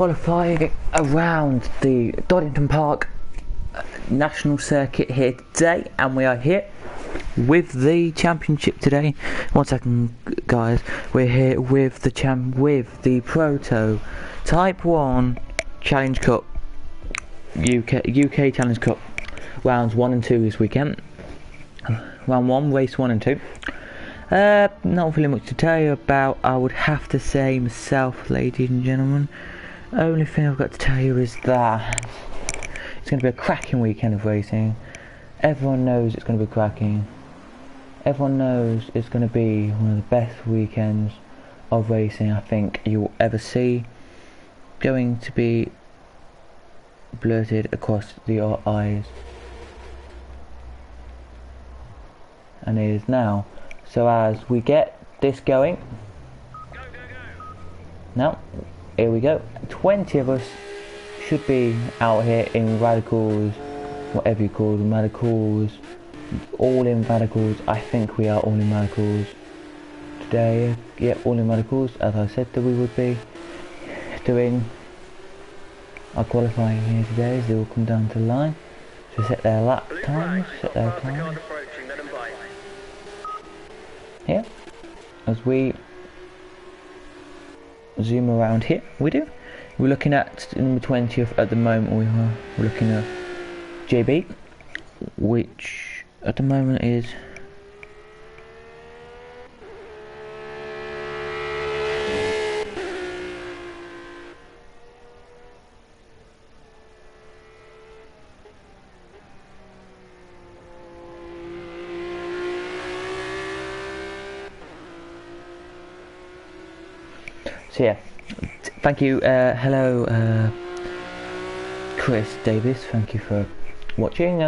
Qualifying around the Donington Park National Circuit here today, and we are here with the championship today. 1 second, guys. We're here with the Proto Type 1 Challenge Cup UK Challenge Cup rounds 1 and 2 this weekend. Round 1, race 1 and 2. Not really much to tell you about, I would have to say myself, ladies and gentlemen. Only thing I've got to tell you is that it's going to be a cracking weekend of racing. Everyone knows it's going to be cracking. Everyone knows it's going to be one of the best weekends of racing I think you'll ever see. Going to be blurted across your eyes. And it is now. So as we get this going, now here we go. 20 of us should be out here in radicals, whatever you call them, radicals, all in radicals. I think we are all in radicals today. Yep, all in radicals, as I said that we would be doing our qualifying here today, as they will come down to the line. So set their lap times, set their time. Here, as we zoom around here, we're looking at number 20th at the moment. We're looking at JB, which at the moment is so yeah, thank you, hello Chris Davis, thank you for watching.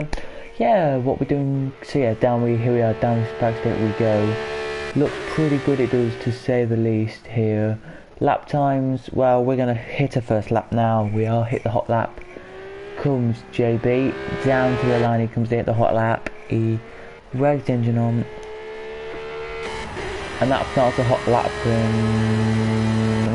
Yeah, what we're doing, so yeah, here we are, down this back straight we go. Looks pretty good, it does, to say the least here. Lap times, well, we're going to hit a first lap now. We are hit the hot lap. Comes JB, down to the line, he comes to hit the hot lap. He revs the engine on. And that starts a hot lap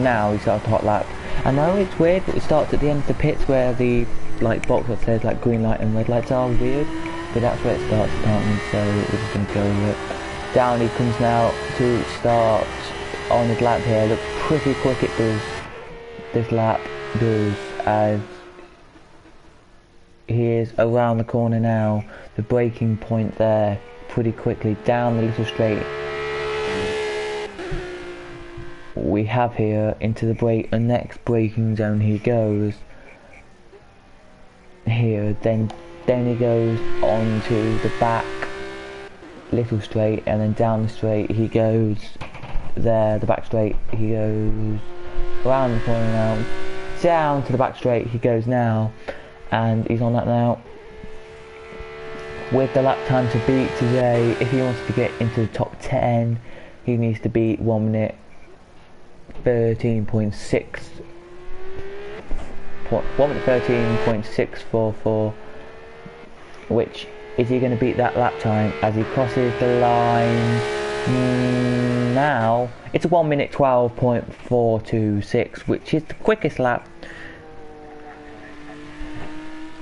now he starts a hot lap. I know it's weird, it starts at the end of the pits where the box that says green light and red lights are weird, but that's where it starts apparently, so we're just going to go with it. Down he comes now to start on his lap here. Looks pretty quick it does, this lap does, as he is around the corner now, the braking point there, pretty quickly down the little straight we have here into the next braking zone he goes here, then he goes on to the back little straight, and then down the straight he goes there, the back straight he goes around the corner now, down to the back straight he goes now, and he's on that now with the lap time to beat today. If he wants to get into the top 10 he needs to beat 1 minute 13.644, which is he going to beat that lap time as he crosses the line now. It's a 1 minute 12.426, which is the quickest lap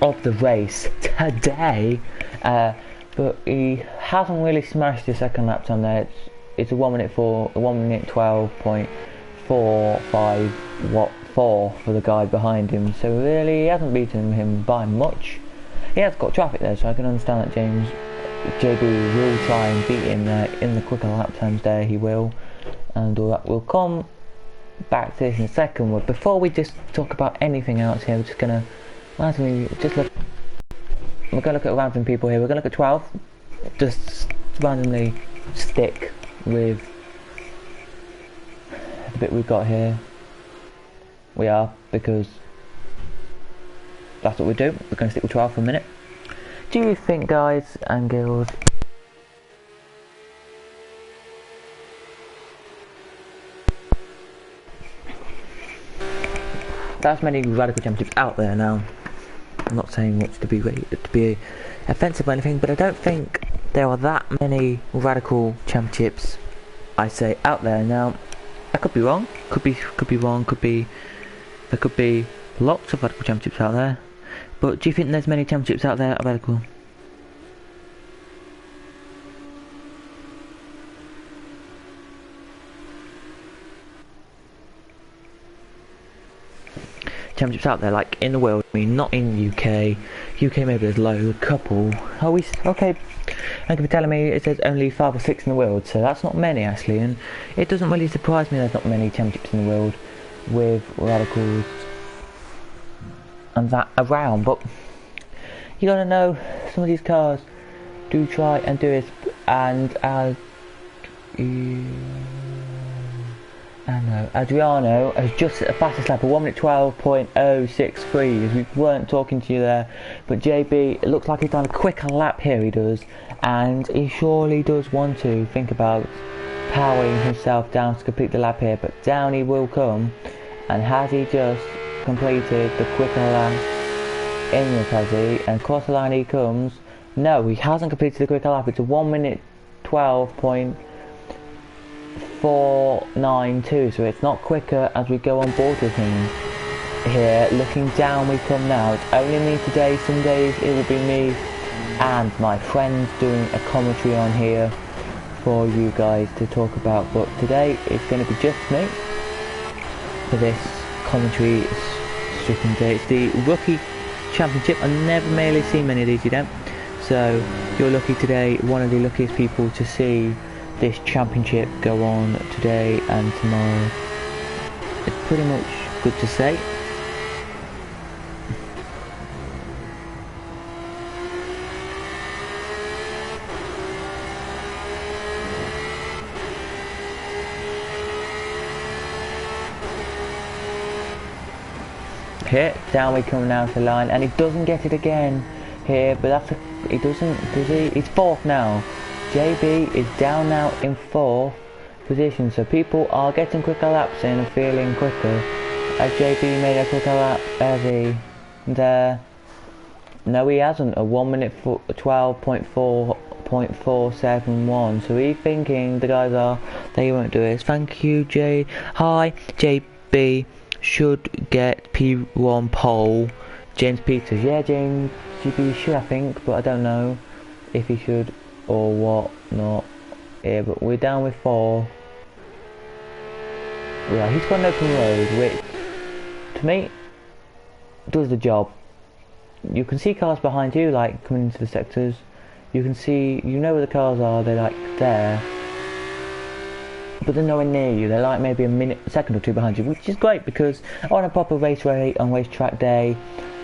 of the race today, but he hasn't really smashed the second lap time there. It's a 1 minute 12.45 for the guy behind him, so really he hasn't beaten him by much. He has got traffic there, so I can understand that JB will try and beat him there in the quicker lap times there, he will, and all that. We'll come back to this in a second, but before we just talk about anything else here, we're just gonna randomly we're gonna look at random people here. We're gonna look at 12, just randomly stick with the bit we've got here. We are, because that's what we do. We're going to stick with 12 for a minute. Do you think, guys and girls, there's many radical championships out there now? I'm not saying much to be offensive or anything, but I don't think there are that many radical championships, I say, out there now. I could be wrong, could be wrong, could be There could be lots of radical championships out there, but do you think there's many championships out there available? Championships out there, like in the world, I mean, not in UK. UK maybe there's a couple. Oh, okay. Thank you for telling me it says only 5 or 6 in the world, so that's not many actually, and it doesn't really surprise me there's not many championships in the world with radicals and that around, but you gotta know some of these cars do try and do it, and as Adriano has just set a fastest lap of 1 minute 12.063. We weren't talking to you there, but JB, it looks like he's done a quicker lap here, he does, and he surely does want to think about powering himself down to complete the lap here, but down he will come. And has he just completed the quicker lap in this, has he? And across the line he comes. No, he hasn't completed the quicker lap. It's a 1 minute 12.492, so it's not quicker as we go on board with him here. Looking down we come now. It's only me today. Some days it will be me and my friends doing a commentary on here for you guys to talk about, but today it's going to be just me for this commentary stricken day. It's the rookie championship. I never really seen many of these, you don't, so you're lucky today, one of the luckiest people to see this championship go on today and tomorrow. It's pretty much good to say. Here, down we come now to the line, and he doesn't get it again here, but he doesn't, does he? He's 4th now. JB is down now in 4th position, so people are getting quicker laps in and feeling quicker. Has JB made a quicker lap? Has he? There. No, he hasn't. A 1 minute 12.4.471. So he's thinking the guys are, they won't do it. Thank you, J. Hi, JB. Should get P1 pole. James Peters, yeah, James GB should, I think, but I don't know if he should or what not. Yeah, but we're down with 4. Yeah, he's got an open road, which to me does the job. You can see cars behind you, like coming into the sectors. You can see, you know where the cars are. They're like there, but they're nowhere near you. They're like maybe a second or two behind you, which is great, because on a proper race rate, on racetrack day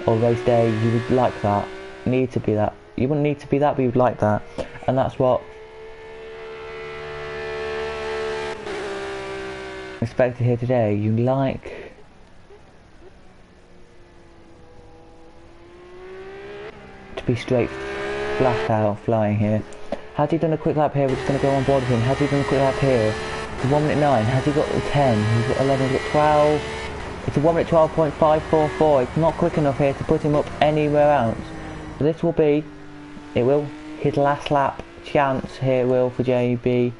or race day, you would like that. Need to be that. You wouldn't need to be that, but you'd like that, and that's what expected here today. You like to be straight, flat out flying here. Has he done a quick lap here? We're just going to go on board with him. Has he done a quick lap here? 1 minute 9. Has he got 10? He's got 11. He's got 12. It's a 1 minute 12.544. It's not quick enough here to put him up anywhere else. So this will be, it will, his last lap chance here, will, for JB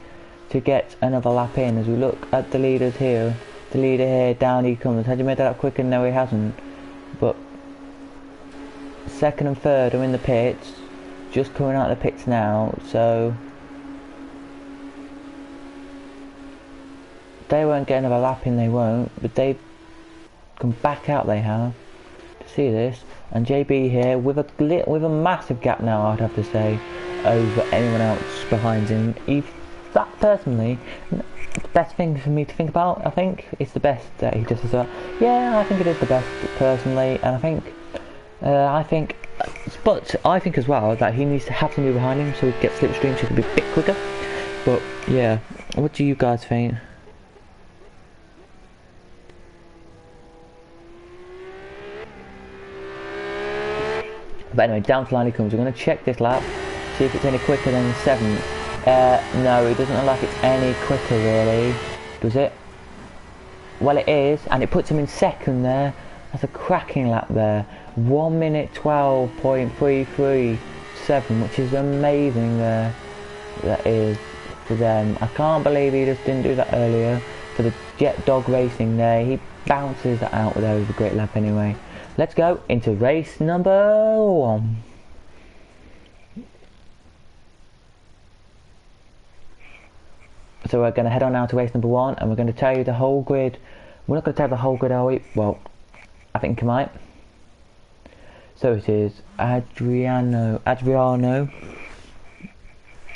to get another lap in. As we look at the leaders here, the leader here, down he comes. Has he made that up quicker? No, he hasn't. But 2nd and 3rd are in the pits, just coming out of the pits now, so they won't get another lap in, they won't, but they come back out, they have, to see this. And JB here with a massive gap now, I'd have to say, over anyone else behind him. That personally, the best thing for me to think about, I think, it's the best that he does as well. Yeah, I think it is the best personally, and I think as well that he needs to have somebody behind him so he can get slipstream, so he can be a bit quicker. But yeah, what do you guys think? But anyway, down to line he comes. We're going to check this lap, see if it's any quicker than 7th. No, it doesn't look like it's any quicker really, does it? Well, it is, and it puts him in 2nd there. That's a cracking lap there. 1 minute 12.337, which is amazing there. That is for them. I can't believe he just didn't do that earlier for the Jet Dog Racing there. bounces that out there with a great lap anyway. Let's go into race number 1. So we're going to head on now to race number 1, and we're going to tell you the whole grid. We're not going to tell the whole grid, are we? Well, I think I might. So it is Adriano,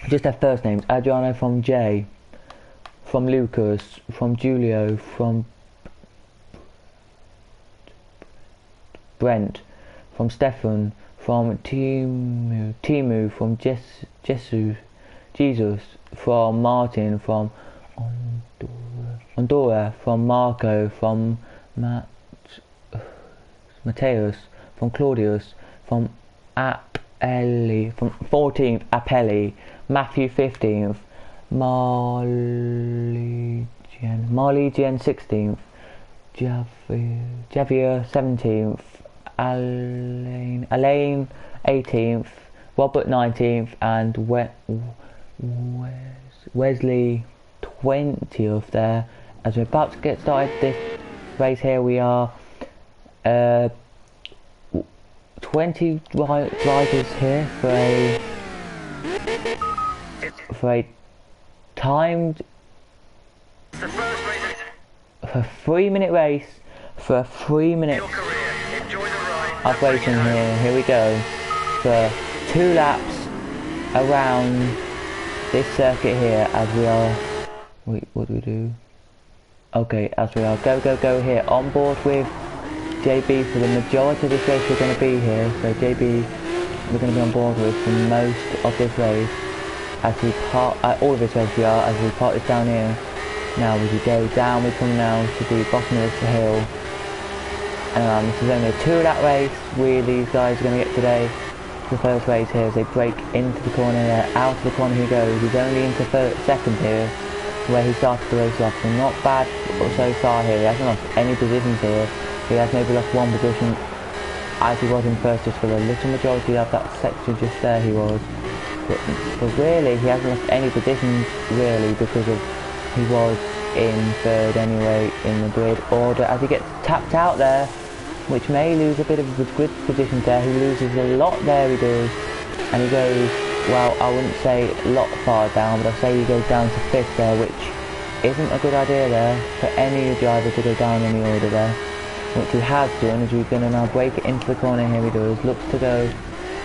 just their first names. Adriano from Jay, from Lucas, from Julio, from Brent, from Stefan, from Timu, from Jesus, from Martin, from Andorra, from Marco, from Mateus, from Claudius, from Apelli, from 14th Apelli, Matthew 15th, Marligian 16th, Javier 17th, Alain 18th, Robert 19th, and Wesley 20th there. As we're about to get started this race here, we are 20 riders here for a timed for a 3-minute race, for a 3-minute of racing here. Here we go for 2 laps around this circuit here, as we are. Wait, what do we do? Okay, as we are go here on board with JB for the majority of this race. We're going to be here, so JB we're going to be on board with for most of this race, as we part all of this race we are, as we part this down here. Now as we go down, we come now to the bottom of this hill, and this is only a 2-lap race these guys are going to get today. The first race here as they break into the corner there, out of the corner he goes. He's only into second here, where he started the race off, so not bad so far here. He hasn't lost any positions here. He has maybe lost 1 position, as he was in first just for the little majority of that section just there he was. But really, he hasn't lost any positions really, because of he was in third anyway in the grid order. As he gets tapped out there, which may lose a bit of the grid positions there, he loses a lot there, he does. And he goes, well, I wouldn't say a lot far down, but I'll say he goes down to 5th there, which isn't a good idea there for any driver to go down in the order there. Which he has done, as we're going to now break it into the corner here. He does, looks to go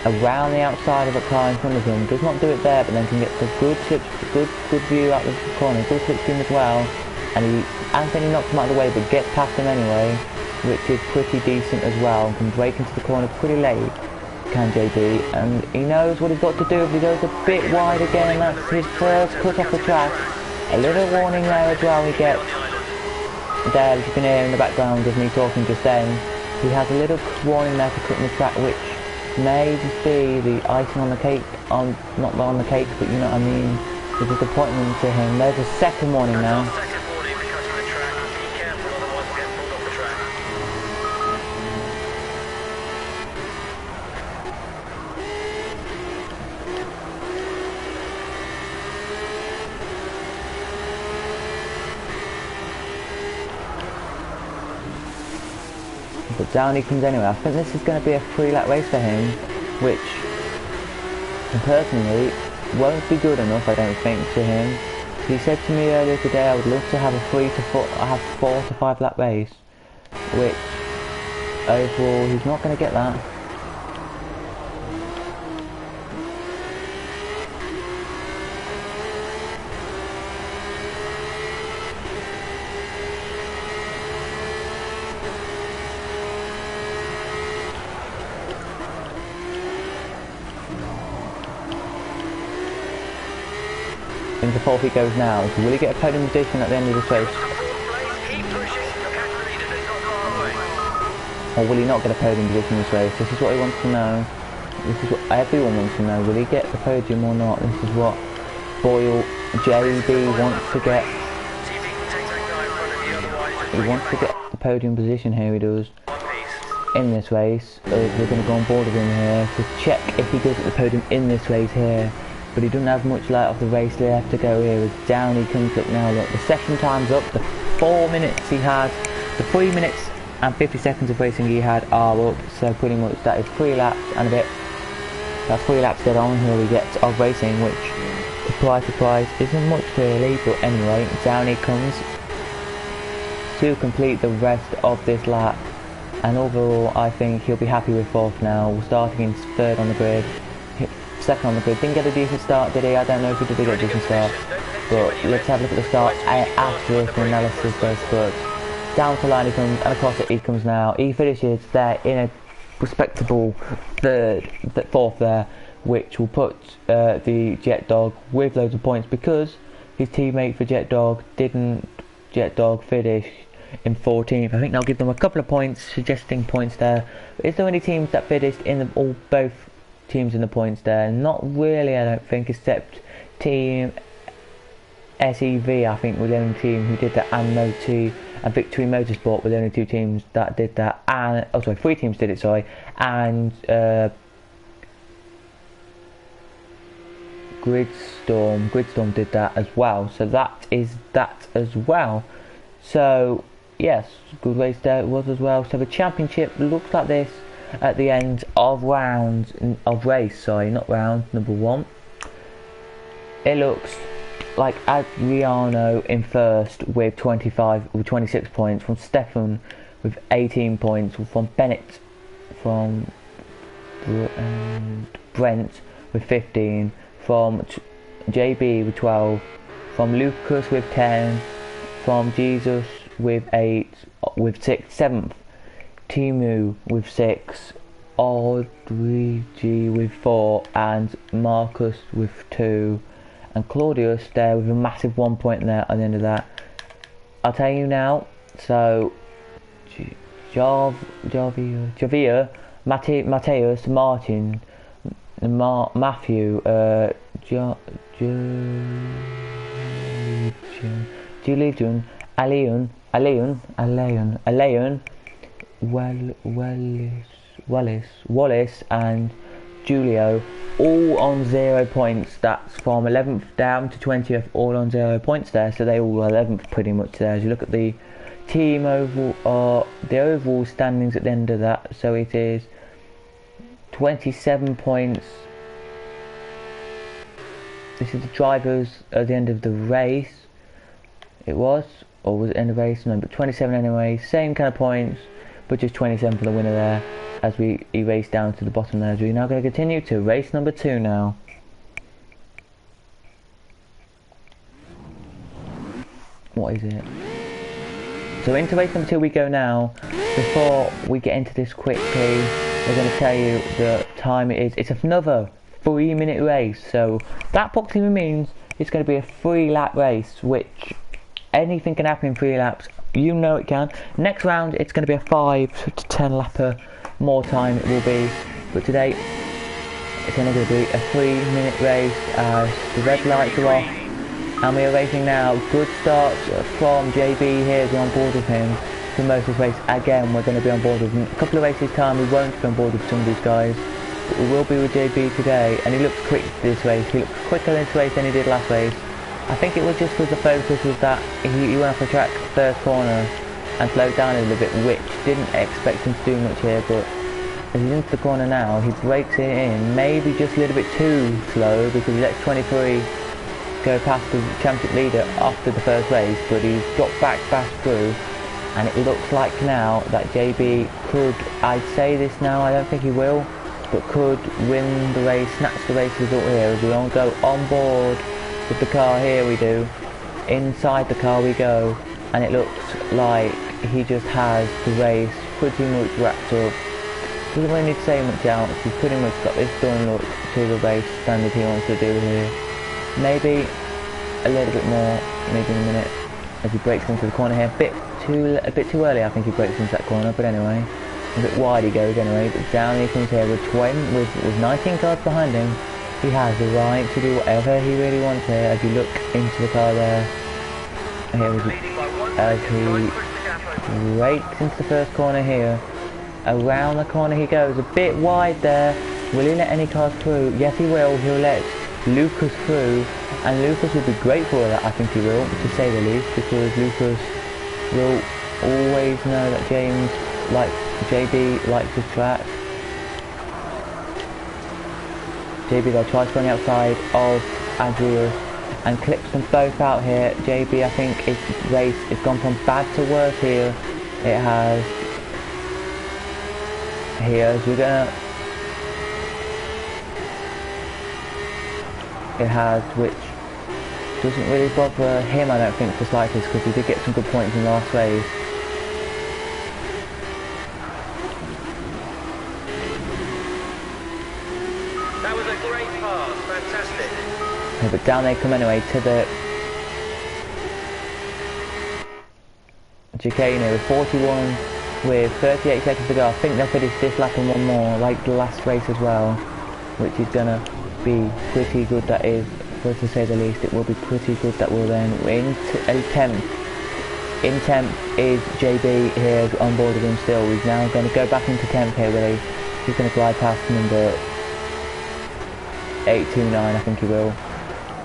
around the outside of a car in front of him, does not do it there, but then can get the good view out of the corner, good slipstream as well, and Anthony knocks him out of the way but gets past him anyway, which is pretty decent as well, and can break into the corner pretty late, can JB, and he knows what he's got to do. If he goes a bit wide again, that's his first cut off the track. A little warning there as well he gets. There, as you can hear in the background of me talking just then, he has a little warning there for cutting the track, which may just be the icing on the cake, not on the cake, but you know what I mean, the disappointment to him. There's a second warning now. But down he comes anyway. I think this is going to be a 3-lap race for him, which personally won't be good enough, I don't think, to him. He said to me earlier today, I would love to have a 4 to 5 lap race, which overall he's not going to get that. Into 4th he goes now. So will he get a podium position at the end of this race? Or will he not get a podium position in this race? This is what he wants to know. This is what everyone wants to know. Will he get the podium or not? This is what Boyle JB wants to get. He wants to get the podium position here, he does, in this race. We're going to go on board with him here to check if he does get the podium in this race here. But he doesn't have much light off the race left to go here. As down he comes up now. Look, the session time's up. The 4 minutes he had The 3 minutes and 50 seconds of racing he had are up, so pretty much that is 3 laps and a bit. That's 3 laps dead on. Here we get of racing, which, surprise, isn't much really, but anyway, down he comes to complete the rest of this lap. And overall, I think he'll be happy with 4th now. Starting in 3rd on the grid, 2nd on the grid. Didn't get a decent start, did he? I don't know if he did get a decent start. But let's have a look at the start after this analysis does. But down to the line he comes, and across it he comes now. He finishes there in a respectable 4th there, which will put the Jet Dog with loads of points, because his teammate for Jet Dog didn't finish in 14th. I think they'll give them a couple of points, suggesting points there. Is there any teams that finished in both teams in the points there? Not really, I don't think, except Team SEV, I think, was the only team who did that, and Victory Motorsport were the only 2 teams that did that, and 3 teams did it, sorry, and Gridstorm did that as well, so that is that as well. So yes, good race there it was as well. So the championship looks like this at the end of race number 1. It looks like Adriano in 1st with 26 points, from Stefan with 18 points, from Bennett, from Brent with 15, from JB with 12, from Lucas with 10, from Jesus with 8, with 6, 7th, Timu with 6, Audrey with 4, and Marcus with 2, and Claudius there with a massive 1 point there at the end of that. I'll tell you now, so Javier, Mateus, Martin, Matthew, Julian, Alain, Wallace, and Julio, all on 0 points. That's from 11th down to 20th, all on 0 points there. So they all were 11th pretty much there. As you look at the team overall, the overall standings at the end of that, so it is 27 points. This is the drivers at the end of the race. It was, or was it end of the race? No, but 27 anyway. Same kind of points, but just 27 for the winner there. As we erase down to the bottom there. We're now going to continue to race number 2 now. What is it? So into race number 2 we go now. Before we get into this quickly, we're going to tell you the time it is. It's another 3-minute race, so that approximately means it's going to be a 3-lap race, which anything can happen in 3 laps. You know it can. Next round it's going to be a 5 to 10 lapper. More time it will be, but today it's only going to be a 3-minute race as the red lights are off and we are racing now. Good start from JB here as we're on board with him to most of this race. Again, we're going to be on board with him. A couple of races time we won't be on board with some of these guys, but we will be with JB today, and he looks quick this race. He looks quicker this race than he did last race. I think it was just because the focus was that he went off the track first corner and slowed down a little bit, which didn't expect him to do much here, but as he's into the corner now, he breaks it in, maybe just a little bit too slow, because he lets 23 go past the championship leader after the first race, but he's dropped back fast through, and it looks like now that JB could, I'd say this now, I don't think he will, but could win the race, snatch the race result here, as we all go on board with the car. Here we do, inside the car we go, and it looks like he just has the race pretty much wrapped up. Doesn't really need to say much else. He's pretty much got this done look to the race standard he wants to do here. Maybe a little bit more, maybe in a minute, as he breaks into the corner here. A bit too early I think he breaks into that corner, but anyway. A bit wide he goes anyway, but down he comes here with 19 cars behind him. He has the right to do whatever he really wants here as you look into the car there. Here as he breaks into the first corner here. Around the corner he goes, a bit wide there. Will he let any cars through? Yes he will. He'll let Lucas through, and Lucas will be grateful for that, I think he will, to say the least, because Lucas will always know that JB likes his track. JB though tries to run outside of Adrius and clips them both out here. JB, I think his race has gone from bad to worse here. It has. Here, as we're gonna. It has, which doesn't really bother him, I don't think, the slightest, because he did get some good points in the last race. That was a great pass, fantastic. Yeah, but down they come anyway to the chicane with 41 with 38 seconds to go. I think they'll finish this lap and one more, like the last race as well, which is gonna be pretty good. That is, for to say the least, it will be pretty good. That will then in 10th. In 10th is JB here on board with him still. He's now going to go back into 10th here, where he's going to glide past number 829, I think he will.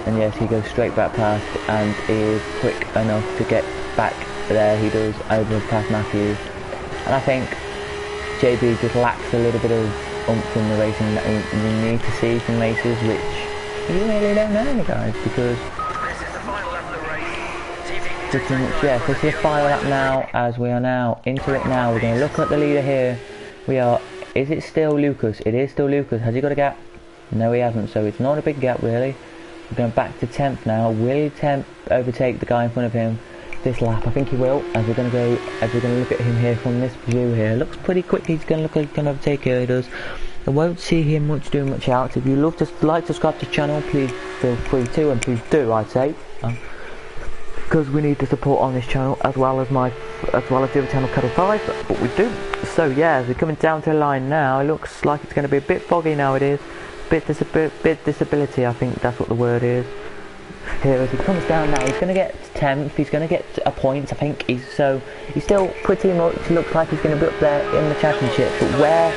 And yes, he goes straight back past and is quick enough to get back there. He does over past Matthews. And I think JB just lacks a little bit of oomph in the racing that we need to see from races, which you really don't know, guys, because This is the final lap of the race. See if you can pretty much, yeah, this is the final lap now, as we are now into it now. We're going to look at the leader here. We are, is it still Lucas? It is still Lucas. Has he got a gap? No, he hasn't, so it's not a big gap really. We're going back to 10th now. Will 10th overtake the guy in front of him this lap? I think he will, as we're going to look at him here from this view here. Looks pretty quick. He's going to look like he's going to overtake here. He does. I won't see him doing much out. If you love to subscribe to the channel, please feel free to, and please do, I'd say, because we need the support on this channel as well as the other channel, Cuddle 5. But we do. So yeah, as we're coming down to the line now, it looks like it's going to be a bit foggy now. It is. Bit disability, I think that's what the word is. Here, as he comes down now, he's going to get 10th, he's going to get a point, I think. He's still pretty much looks like he's going to be up there in the championship, but where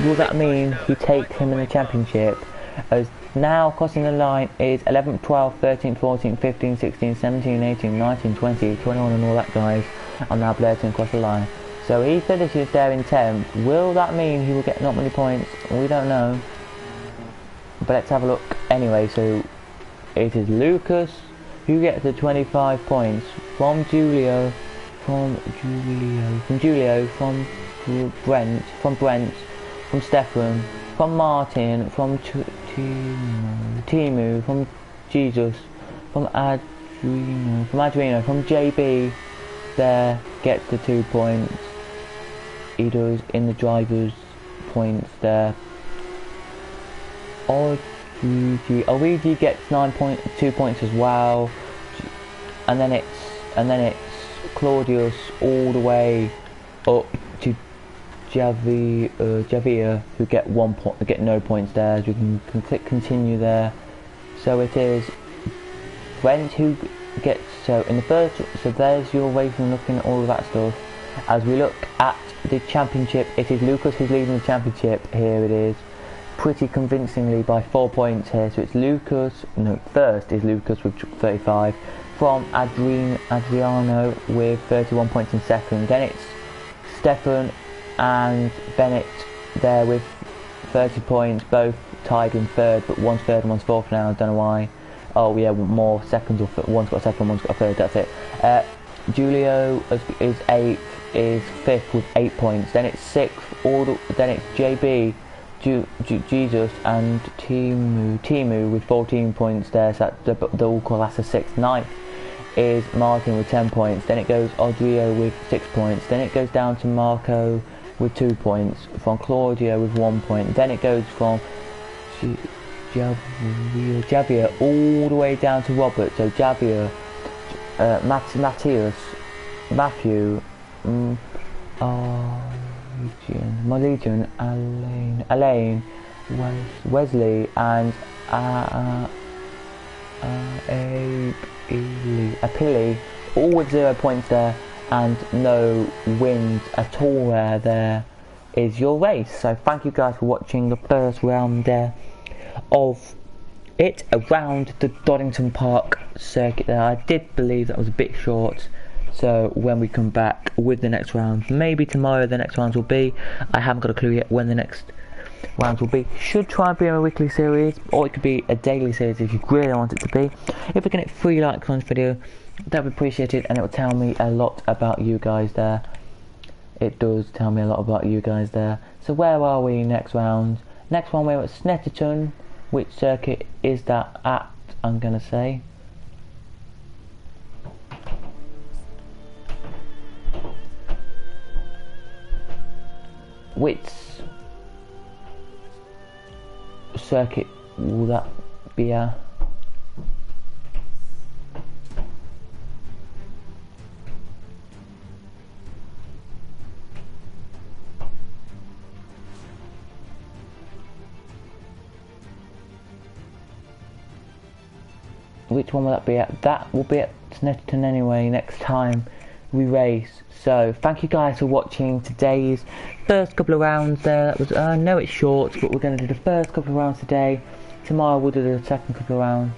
will that mean he takes him in the championship? As now crossing the line is 11th, 12th, 13th, 14th, 15th, 16th, 17th, 18th, 19th, 20th, 21 and all that, guys, are now blurting across the line. So he finishes there in 10th. Will that mean he will get not many points? We don't know. But let's have a look anyway. So it is Lucas who gets the 25 points from Julio, from Brent, from Stefan, from Martin, from Timu, from Jesus, from Adriano, from JB. There gets the 2 points. He does in the driver's points there. Origi gets 2 points as well, and then it's Claudius all the way up to Javier who get no points there. As we can click continue there. So it is Brent who gets, so in the first, so there's your racing, looking at all of that stuff. As we look at the championship, it is Lucas who's leading the championship. Here it is, pretty convincingly by 4 points here. So it's Lucas, no, first is Lucas with 35, from Adriano with 31 points in second. Then it's Stefan and Bennett there with 30 points, both tied in third, but one's third and one's fourth now. I don't know why. Oh yeah, more seconds, or one's got a second, one's got a third, that's it. Julio is 8th, is 5th with 8 points. Then it's 6th, then it's JB, Jesus and Timu with 14 points there, so that's the all class of 6th. 9th is Martin with 10 points. Then it goes Odrio with 6 points. Then it goes down to Marco with 2 points, from Claudio with 1 point. Then it goes from Javier all the way down to Robert. So Javier, Matthias, Matthew, Legion, Elaine, Wesley, and Apili, all with 0 points there, and no wins at all there is your race. So thank you guys for watching the first round there of it around the Donington Park circuit there. I did believe that was a bit short, So when we come back with the next round, maybe tomorrow the next rounds will be. I haven't got a clue yet when the next rounds will be. Should try and be a weekly series, or it could be a daily series if you really want it to be. If we can hit 3 likes on this video, that would be appreciated, and it will tell me a lot about you guys there. It does tell me a lot about you guys there. So where are we next round? Next one we're at Snetterton. Which circuit is that at, I'm gonna say? Which circuit will that be at? Which one will that be at? That will be at Snetterton anyway, next time we race. So thank you guys for watching today's first couple of rounds there. That was, I know it's short, but we're going to do the first couple of rounds today. Tomorrow we'll do the second couple of rounds.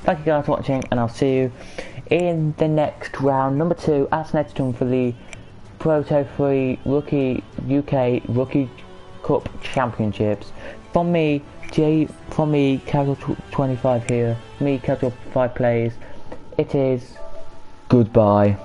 Thank you guys for watching, and I'll see you in the next round, number 2 at Snetterton for the Proto 3 Rookie UK Rookie Cup Championships. From me, Casual 25 here, me Casual 5 plays. It is goodbye.